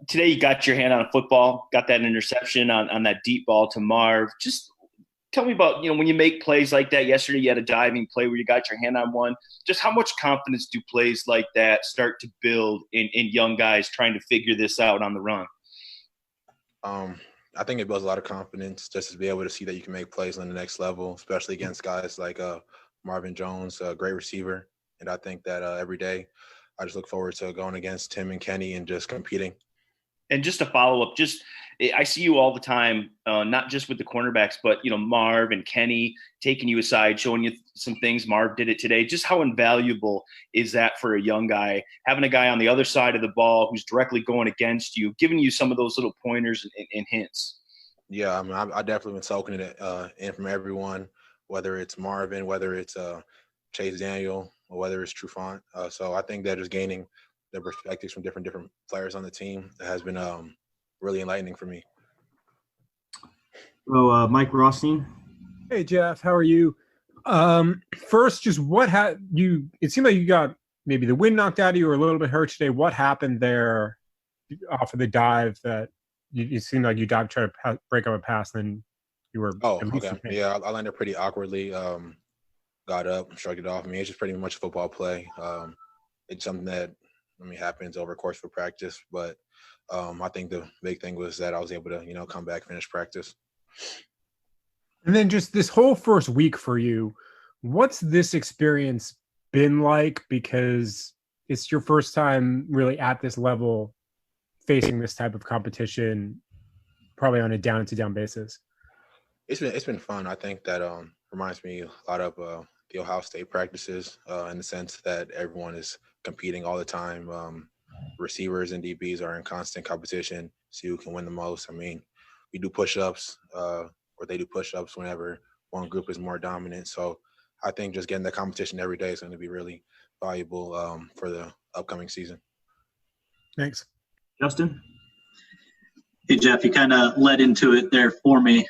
today you got your hand on a football, got that interception on that deep ball to Marv. Just tell me about, when you make plays like that. Yesterday you had a diving play where you got your hand on one. Just how much confidence do plays like that start to build in young guys trying to figure this out on the run? I think it builds a lot of confidence just to be able to see that you can make plays on the next level, especially against guys like Marvin Jones, a great receiver. And I think that every day I just look forward to going against Tim and Kenny and just competing. And just to follow up, I see you all the time, not just with the cornerbacks, but, Marv and Kenny taking you aside, showing you some things. Marv did it today. Just how invaluable is that for a young guy, having a guy on the other side of the ball who's directly going against you, giving you some of those little pointers and hints? Yeah, I mean, I definitely been soaking it in from everyone, whether it's Marvin, whether it's Chase Daniel, or whether it's Trufant. So I think that just gaining the perspectives from different players on the team has been really enlightening for me. So, Mike Rothstein. Hey, Jeff, how are you? First, just it seemed like you got maybe the wind knocked out of you or a little bit hurt today. What happened there off of the dive that it seemed like you dived, tried to break up a pass, and you were. Oh, okay. Yeah, I landed pretty awkwardly. Got up, shrugged it off. I mean, it's just pretty much a football play. It's something that happens over course of practice, but I think the big thing was that I was able to, come back, finish practice. And then just this whole first week for you, what's this experience been like? Because it's your first time really at this level, facing this type of competition, probably on a down-to-down basis. It's been fun. I think that reminds me a lot of the Ohio State practices in the sense that everyone is competing all the time. Receivers and DBs are in constant competition, see who can win the most. I mean, we do push-ups or they do push-ups whenever one group is more dominant. So I think just getting the competition every day is going to be really valuable for the upcoming season. Thanks. Justin? Hey, Jeff, you kind of led into it there for me.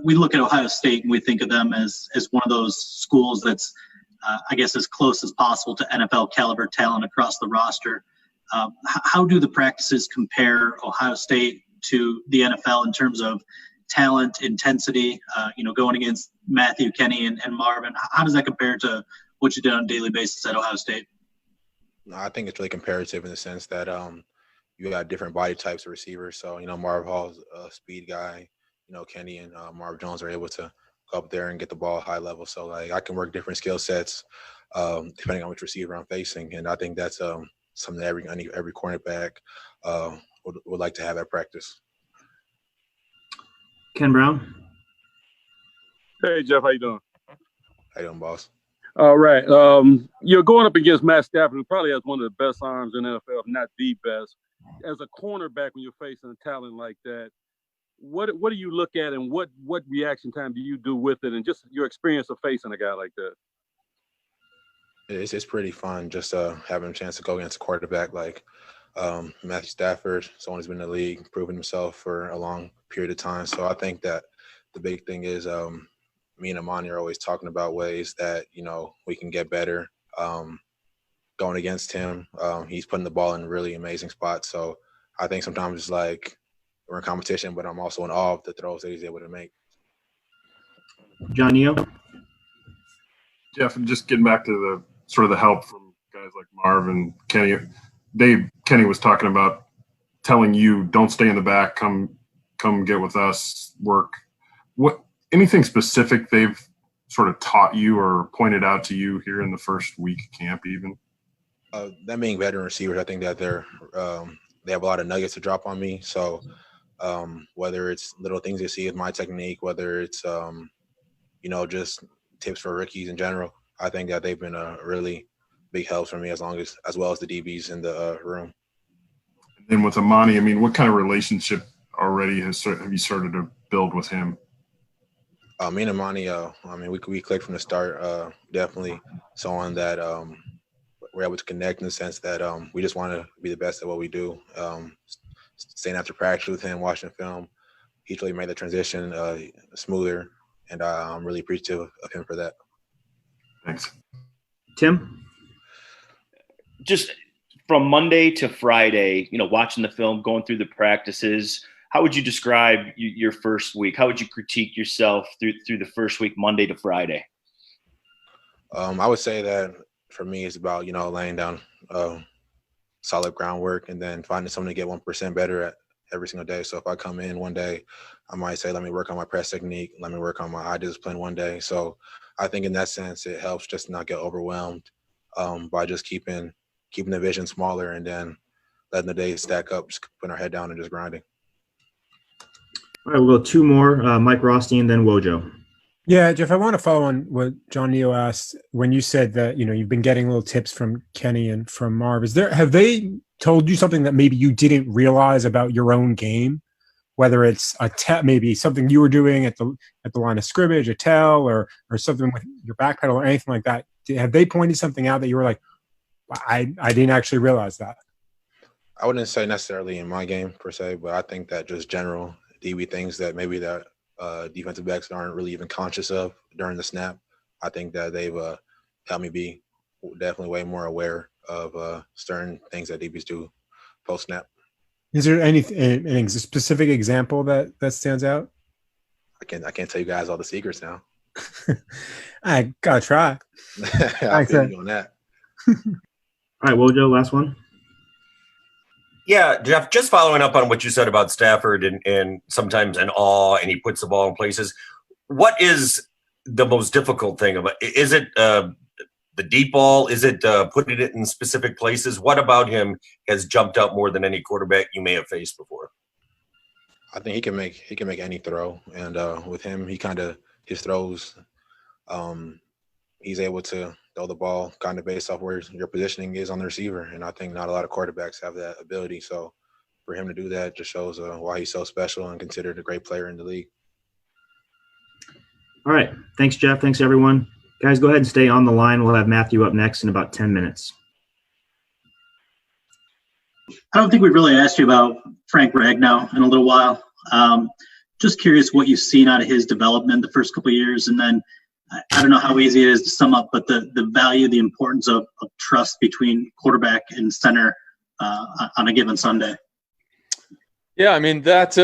We look at Ohio State and we think of them as one of those schools that's, I guess, as close as possible to NFL caliber talent across the roster. How do the practices compare Ohio State to the NFL in terms of talent, intensity, going against Matthew, Kenny, and Marvin? How does that compare to what you did on a daily basis at Ohio State? I think it's really comparative in the sense that you got different body types of receivers. So, Marv Hall's a speed guy. Kenny and Marv Jones are able to go up there and get the ball high level. So, I can work different skill sets depending on which receiver I'm facing. And I think that's something that every cornerback would like to have at practice. Ken Brown. Hey, Jeff, how you doing? How you doing, boss? All right. You're going up against Matt Stafford, who probably has one of the best arms in the NFL, if not the best. As a cornerback, when you're facing a talent like that, what do you look at, and what reaction time do you do with it, and just your experience of facing a guy like that? It's pretty fun just having a chance to go against a quarterback like Matthew Stafford, someone who's been in the league, proven himself for a long period of time. So I think that the big thing is me and Amani are always talking about ways that, we can get better going against him. He's putting the ball in really amazing spots. So I think sometimes it's like we're in competition, but I'm also in awe of the throws that he's able to make. John Neal. Jeff, and just getting back to the sort of the help from guys like Marv and Kenny. Kenny was talking about telling you, don't stay in the back, come get with us, work. Anything specific they've sort of taught you or pointed out to you here in the first week of camp even? Them being veteran receivers, I think that they have a lot of nuggets to drop on me. So whether it's little things they see with my technique, whether it's, just tips for rookies in general, I think that they've been a really big help for me as well as the DBs in the room. And with Amani, what kind of relationship already have you started to build with him? Me and Amani, we clicked from the start. Definitely someone that we're able to connect in the sense that we just want to be the best at what we do. Staying after practice with him, watching film, he's really made the transition smoother, and I'm really appreciative of him for that. Thanks. Tim? Just from Monday to Friday, watching the film, going through the practices, how would you describe your first week? How would you critique yourself through the first week, Monday to Friday? I would say that for me, it's about, laying down solid groundwork and then finding something to get 1% better at every single day. So if I come in one day, I might say, let me work on my press technique. Let me work on my eye discipline one day. So I think in that sense, it helps just not get overwhelmed by just keeping the vision smaller and then letting the days stack up, just putting our head down and just grinding. All right, we'll go two more, Mike Rothstein, then Wojo. Yeah, Jeff, I want to follow on what John Neal asked when you said that, you've been getting little tips from Kenny and from Marv. Have they told you something that maybe you didn't realize about your own game? Whether it's maybe something you were doing at the line of scrimmage, a tell, or something with your back pedal or anything like that. Have they pointed something out that you were like, I didn't actually realize that? I wouldn't say necessarily in my game per se, but I think that just general DB things that maybe that defensive backs aren't really even conscious of during the snap. I think that they've helped me be definitely way more aware of certain things that DBs do post snap. Is there any specific example that stands out? I can't tell you guys all the secrets now. I gotta try. I'll feel you on that. All right, Wojo, last one. Yeah, Jeff, just following up on what you said about Stafford and sometimes in awe and he puts the ball in places. What is the most difficult thing about it? Is it the deep ball? Is it putting it in specific places? What about him has jumped out more than any quarterback you may have faced before? I think he can make any throw. And with him, his throws, he's able to throw the ball kind of based off where your positioning is on the receiver. And I think not a lot of quarterbacks have that ability. So for him to do that just shows why he's so special and considered a great player in the league. All right. Thanks, Jeff. Thanks, everyone. Guys, go ahead and stay on the line. We'll have Matthew up next in about 10 minutes. I don't think we've really asked you about Frank Ragnow in a little while. Just curious what you've seen out of his development the first couple of years, and then I don't know how easy it is to sum up, but the value, the importance of trust between quarterback and center on a given Sunday. Yeah, I mean that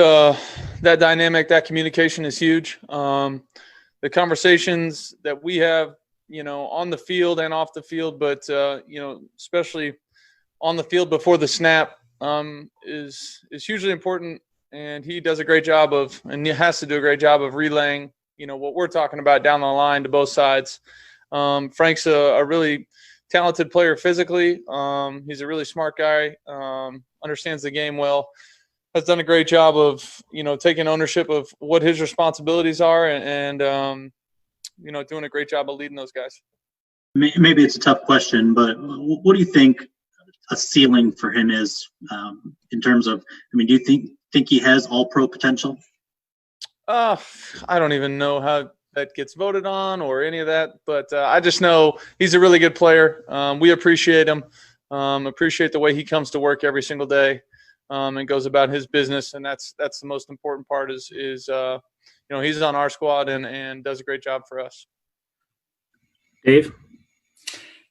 dynamic, that communication is huge. The conversations that we have, on the field and off the field, but especially on the field before the snap, is hugely important. And he does a great job and he has to do a great job of relaying, what we're talking about down the line to both sides. Frank's a really talented player physically. He's a really smart guy, understands the game well, has done a great job of, taking ownership of what his responsibilities are and doing a great job of leading those guys. Maybe it's a tough question, but what do you think a ceiling for him is in terms of, do you think he has all pro potential? I don't even know how that gets voted on or any of that, but I just know he's a really good player. We appreciate him, appreciate the way he comes to work every single day and goes about his business. And that's the most important part is he's on our squad and does a great job for us. Dave?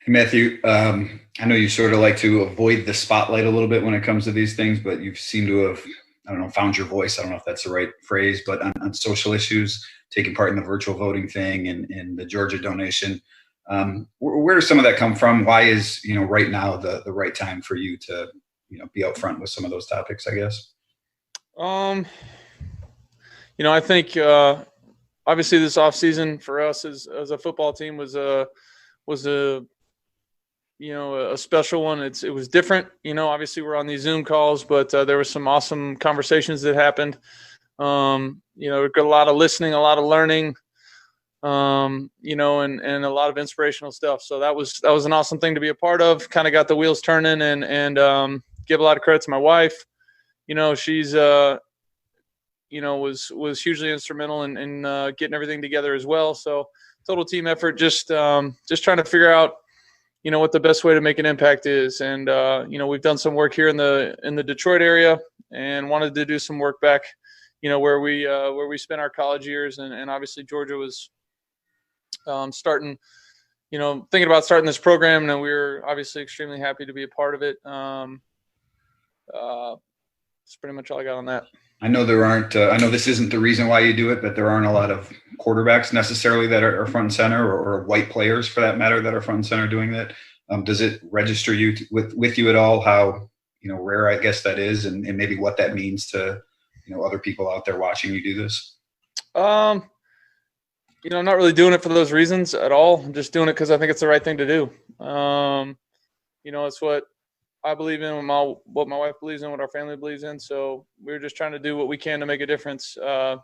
Hey, Matthew, I know you sort of like to avoid the spotlight a little bit when it comes to these things, but you seem to have, found your voice. I don't know if that's the right phrase, but on social issues, taking part in the virtual voting thing and the Georgia donation. Where does some of that come from? Why is, right now the right time for you to, be out front with some of those topics, I guess? I think obviously this offseason for us as a football team was a special one. It was different. Obviously we're on these Zoom calls, but there were some awesome conversations that happened. We got a lot of listening, a lot of learning, and a lot of inspirational stuff. So that was an awesome thing to be a part of. Kind of got the wheels turning and give a lot of credit to my wife. She's was hugely instrumental in getting everything together as well. So total team effort, just trying to figure out, what the best way to make an impact is. And, we've done some work here in the Detroit area and wanted to do some work back, where we spent our college years. And obviously Georgia was starting, thinking about starting this program, and we were obviously extremely happy to be a part of it. That's pretty much all I got on that. I know there aren't. I know this isn't the reason why you do it, but there aren't a lot of quarterbacks necessarily that are front and center, or white players for that matter that are front and center doing that. Does it register with you at all? How rare I guess that is, and maybe what that means to other people out there watching you do this. I'm not really doing it for those reasons at all. I'm just doing it because I think it's the right thing to do. It's what I believe in, what my wife believes in, what our family believes in. So we're just trying to do what we can to make a difference. It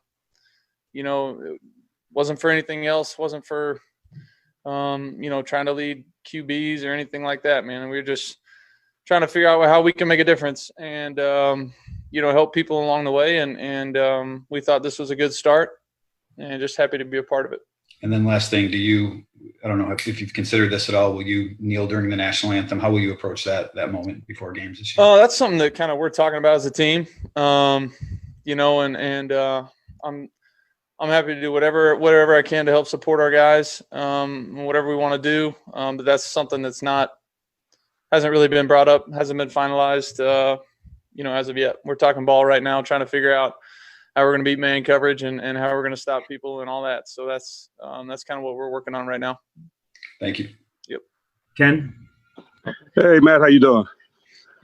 wasn't for anything else. Wasn't for, trying to lead QBs or anything like that, man. And we're just trying to figure out how we can make a difference and, help people along the way. And we thought this was a good start, and just happy to be a part of it. And then last thing, I don't know if you've considered this at all, will you kneel during the national anthem? How will you approach that moment before games this year? Oh, that's something that kind of we're talking about as a team. I'm happy to do whatever I can to help support our guys, whatever we want to do. But that's something that's hasn't really been brought up, hasn't been finalized, as of yet. We're talking ball right now, trying to figure out how we're going to beat man coverage and how we're going to stop people and all that. So that's kind of what we're working on right now. Thank you. Yep. Ken? Hey, Matt, how you doing?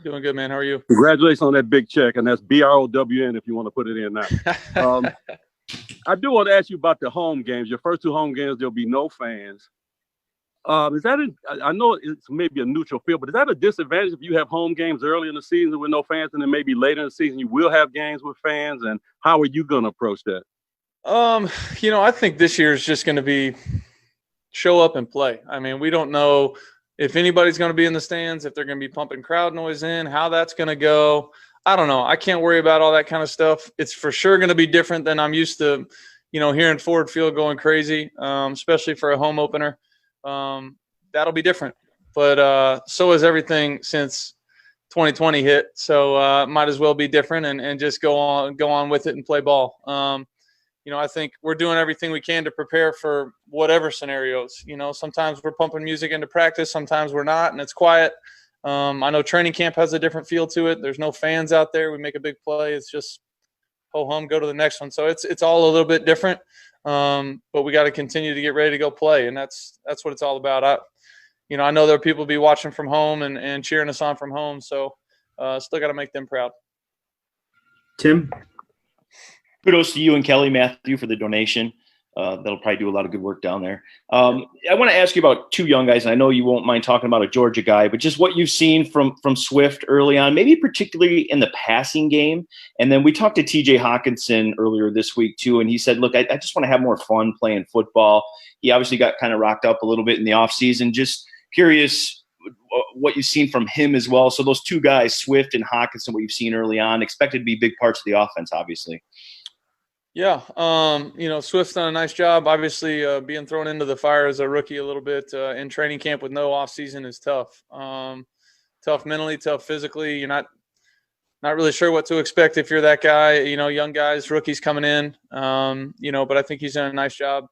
Doing good, man. How are you? Congratulations on that big check, and that's BROWN if you want to put it in now. I do want to ask you about the home games. Your first two home games, there'll be no fans. Is that I know it's maybe a neutral field, but is that a disadvantage if you have home games early in the season with no fans, and then maybe later in the season you will have games with fans? And how are you going to approach that? I think this year is just going to be show up and play. I mean, we don't know if anybody's going to be in the stands, if they're going to be pumping crowd noise in, how that's going to go. I don't know. I can't worry about all that kind of stuff. It's for sure going to be different than I'm used to, hearing Ford Field going crazy, especially for a home opener. That'll be different, but so is everything since 2020 hit. So might as well be different and just go on with it and play ball. I think we're doing everything we can to prepare for whatever scenarios. Sometimes we're pumping music into practice, sometimes we're not, and it's quiet. I know training camp has a different feel to it. There's no fans out there. We make a big play. It's just ho hum, go to the next one. So it's all a little bit different. But we got to continue to get ready to go play, and that's what it's all about. I know there are people be watching from home and cheering us on from home, so still got to make them proud. Tim? Kudos to you and Kelly, Matthew, for the donation. That'll probably do a lot of good work down there. I want to ask you about two young guys, and I know you won't mind talking about a Georgia guy, but just what you've seen from Swift early on, maybe particularly in the passing game. And then we talked to TJ Hawkinson earlier this week too, and he said, look, I just want to have more fun playing football. He obviously got kind of rocked up a little bit in the offseason. Just curious what you've seen from him as well. So those two guys, Swift and Hawkinson, what you've seen early on, expected to be big parts of the offense, obviously. Yeah, Swift's done a nice job. Obviously, being thrown into the fire as a rookie a little bit in training camp with no off season is tough. Tough mentally, tough phically. You're not really sure what to expect if you're that guy. Young guys, rookies coming in. But I think he's done a nice job.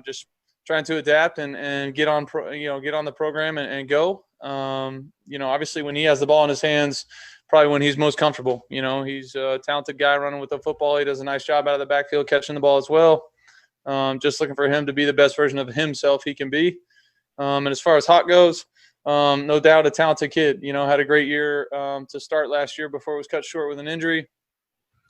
Just trying to adapt and get on the program and go. Obviously, when he has the ball in his hands, probably when he's most comfortable. He's a talented guy running with the football. He does a nice job out of the backfield catching the ball as well. Just looking for him to be the best version of himself he can be. And as far as Hawk goes, no doubt a talented kid. Had a great year to start last year before it was cut short with an injury.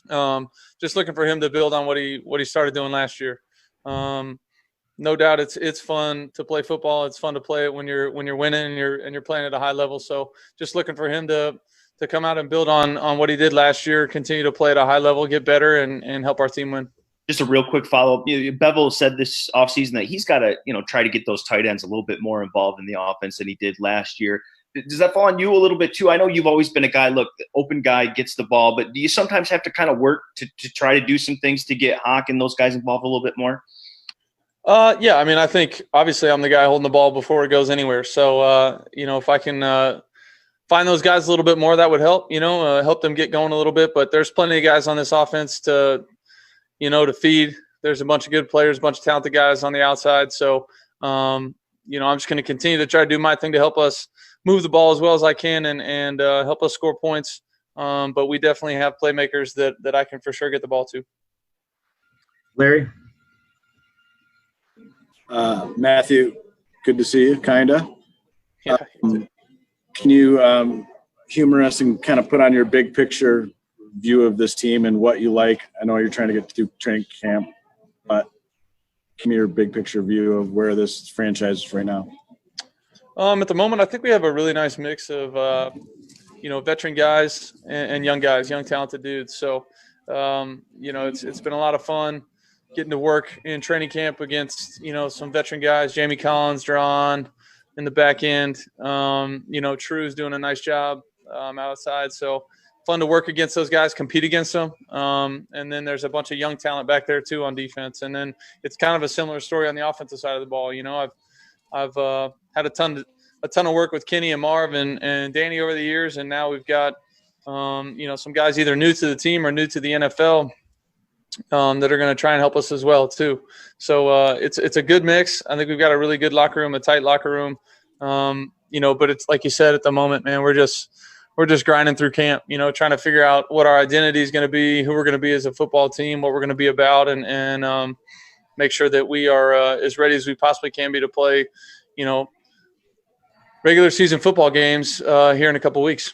Just looking for him to build on what he started doing last year. No doubt it's fun to play football. It's fun to play it when you're winning and you're playing at a high level. So just looking for him to come out and build on what he did last year, continue to play at a high level, get better, and help our team win. Just a real quick follow-up. Bevel said this offseason that he's got to, try to get those tight ends a little bit more involved in the offense than he did last year. Does that fall on you a little bit too? I know you've always been a guy, look, the open guy gets the ball, but do you sometimes have to kind of work to try to do some things to get Hawk and those guys involved a little bit more? Yeah, I mean, I think obviously I'm the guy holding the ball before it goes anywhere. So, if I can find those guys a little bit more, that would help, help them get going a little bit. But there's plenty of guys on this offense to feed. There's a bunch of good players, a bunch of talented guys on the outside. So, I'm just going to continue to try to do my thing to help us move the ball as well as I can and help us score points. But we definitely have playmakers that I can for sure get the ball to. Larry? Matthew, good to see you, kind of. Yeah. Can you humor us and kind of put on your big picture view of this team and what you like? I know you're trying to get to training camp, but give me your big picture view of where this franchise is right now. At the moment, I think we have a really nice mix of, veteran guys and young guys, young talented dudes. So, it's been a lot of fun getting to work in training camp against, some veteran guys, Jamie Collins, Drawn in the back end. True's doing a nice job outside. So fun to work against those guys, compete against them. And then there's a bunch of young talent back there too on defense. And then it's kind of a similar story on the offensive side of the ball. I've had a ton of work with Kenny and Marv and Danny over the years. And now we've got, some guys either new to the team or new to the NFL that are going to try and help us as well too. So it's a good mix. I think we've got a really good locker room, a tight locker room. But it's like you said, at the moment, man, we're just grinding through camp, trying to figure out what our identity is going to be, who we're going to be as a football team, what we're going to be about, and make sure that we are as ready as we possibly can be to play, regular season football games here in a couple of weeks.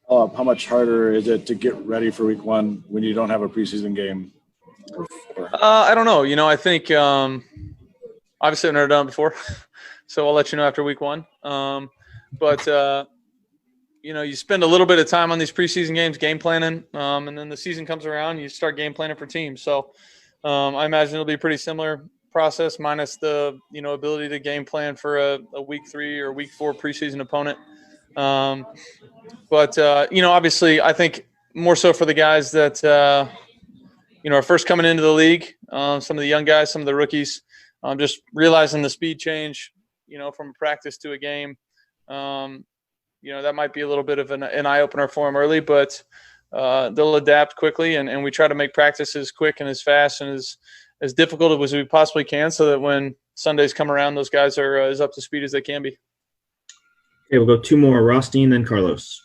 How much harder is it to get ready for week one when you don't have a preseason game? I don't know. I think obviously I've never done it before, so I'll let you know after week one. But you spend a little bit of time on these preseason games, game planning, and then the season comes around, you start game planning for teams. So I imagine it'll be a pretty similar process, minus the ability to game plan for a week 3 or week 4 preseason opponent. But obviously, I think more so for the guys that are first coming into the league, some of the young guys, some of the rookies, just realizing the speed change, from a practice to a game. That might be a little bit of an eye-opener for them early, but they'll adapt quickly, and we try to make practice as quick and as fast and as difficult as we possibly can, so that when Sundays come around, those guys are as up to speed as they can be. Okay, we'll go 2 more. Rothstein, then Carlos.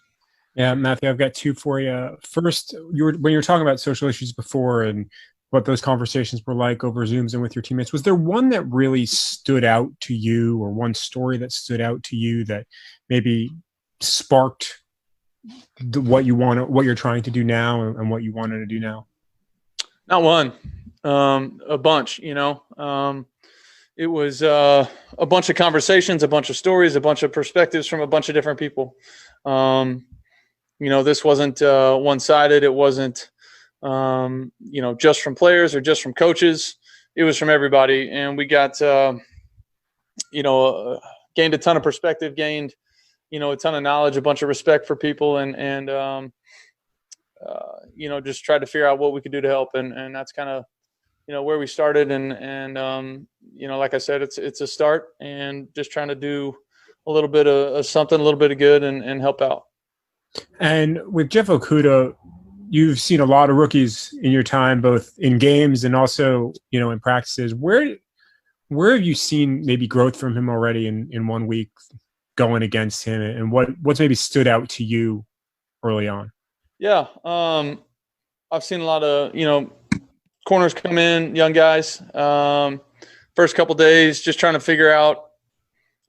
Yeah, Matthew, I've got 2 for you. First, when you were talking about social issues before and what those conversations were like over Zooms and with your teammates, was there one that really stood out to you, or one story that stood out to you that maybe sparked what you're trying to do now and what you wanted to do now? Not one, a bunch. It was a bunch of conversations, a bunch of stories, a bunch of perspectives from a bunch of different people. This wasn't one-sided. It wasn't, just from players or just from coaches. It was from everybody. And we got, gained a ton of perspective, gained, a ton of knowledge, a bunch of respect for people, and just tried to figure out what we could do to help. And that's kind of, where we started. And like I said, it's a start, and just trying to do a little bit of something, a little bit of good, and help out. And with Jeff Okudah, you've seen a lot of rookies in your time, both in games and also, in practices. Where have you seen maybe growth from him already in 1 week going against him, and what's maybe stood out to you early on? Yeah. I've seen a lot of, corners come in, young guys. First couple days, just trying to figure out,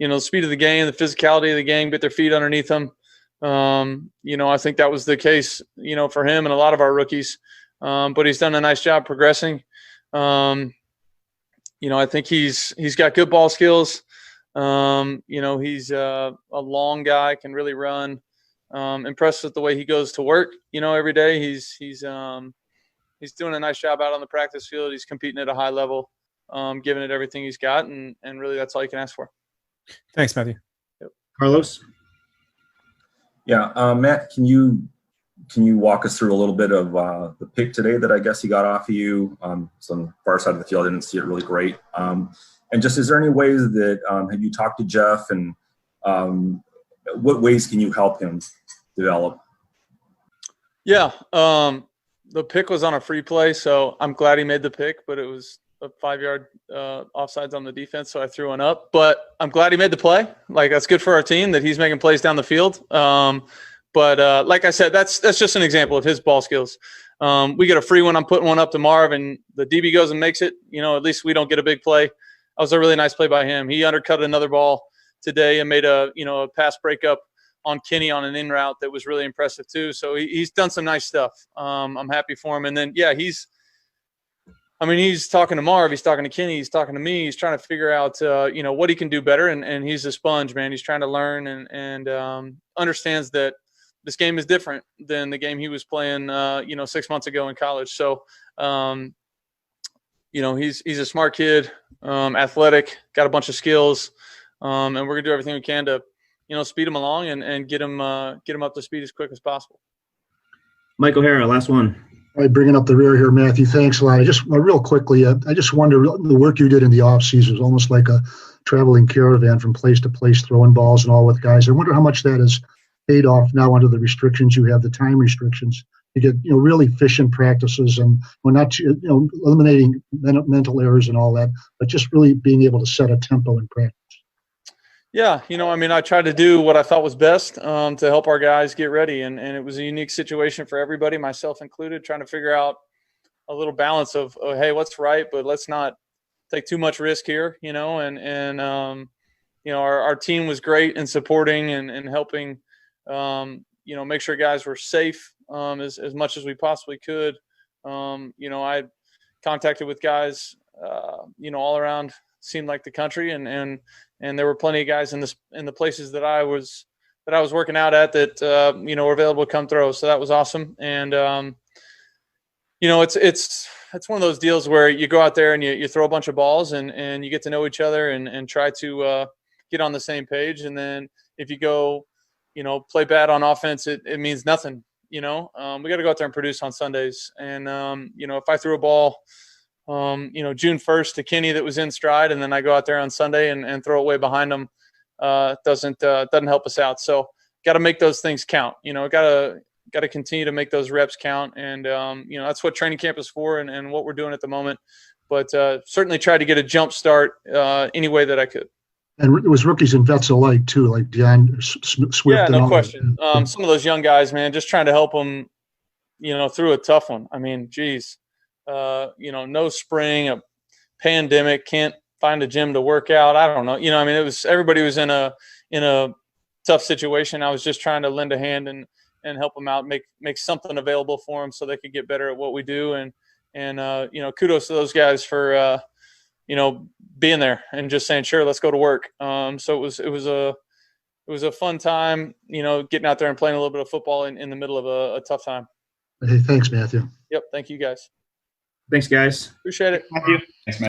the speed of the game, the physicality of the game, get their feet underneath them. I think that was the case, for him and a lot of our rookies. But he's done a nice job progressing. I think he's got good ball skills. He's a long guy, can really run. Impressed with the way he goes to work, every day. He's doing a nice job out on the practice field. He's competing at a high level, giving it everything he's got, and really that's all you can ask for. Thanks, Matthew. Yep. Carlos? Yeah, Matt, can you walk us through a little bit of the pick today that I guess he got off of you? So on the far side of the field, I didn't see it really great. And just, is there any ways that have you talked to Jeff, and what ways can you help him develop? Yeah, the pick was on a free play, so I'm glad he made the pick, but it was a 5-yard offsides on the defense, so I threw one up. But I'm glad he made the play. Like, that's good for our team that he's making plays down the field. But like I said, that's just an example of his ball skills. We get a free one. I'm putting one up to Marv, and the DB goes and makes it. At least we don't get a big play. That was a really nice play by him. He undercut another ball today and made a pass breakup on Kenny on an in route that was really impressive too. So he's done some nice stuff. I'm happy for him. And then, yeah, he's talking to Marv, he's talking to Kenny, he's talking to me. He's trying to figure out, what he can do better. And he's a sponge, man. He's trying to learn and understands that this game is different than the game he was playing, 6 months ago in college. So, he's a smart kid, athletic, got a bunch of skills, and we're gonna do everything we can to, speed him along and get him up to speed as quick as possible. Mike O'Hara, last one. All right, bringing up the rear here, Matthew. Thanks a lot. Real quickly, I just wonder, the work you did in the off season was almost like a traveling caravan from place to place, throwing balls and all with guys. I wonder how much that has paid off now under the restrictions you have, the time restrictions. You get, really efficient practices, and we're not, eliminating mental errors and all that, but just really being able to set a tempo in practice. Yeah, I tried to do what I thought was best to help our guys get ready, and it was a unique situation for everybody, myself included, trying to figure out a little balance of, hey, what's right, but let's not take too much risk here, our team was great in supporting and helping, make sure guys were safe as much as we possibly could. I contacted with guys, all around, seemed like the country, and there were plenty of guys in the places that I was working out at that were available to come throw. So that was awesome. And it's one of those deals where you go out there and you throw a bunch of balls and you get to know each other and try to get on the same page. And then if you go, play bad on offense, it means nothing. We got to go out there and produce on Sundays. And if I threw a ball, June 1st to Kenny that was in stride, and then I go out there on Sunday and throw it way behind him, doesn't help us out. So got to make those things count. Got to continue to make those reps count, and that's what training camp is for, and what we're doing at the moment. But certainly tried to get a jump start any way that I could. And it was rookies and vets alike too, like Deion Swift. Yeah, no question. Some of those young guys, man, just trying to help them, through a tough one. I mean, geez. No spring, a pandemic, can't find a gym to work out. I don't know. Everybody was in a tough situation. I was just trying to lend a hand and help them out, make something available for them so they could get better at what we do. And kudos to those guys for, being there and just saying, sure, let's go to work. So it was a fun time, getting out there and playing a little bit of football in the middle of a tough time. Hey, thanks, Matthew. Yep. Thank you guys. Thanks, guys. Appreciate it. Matthew. Thanks, Matt.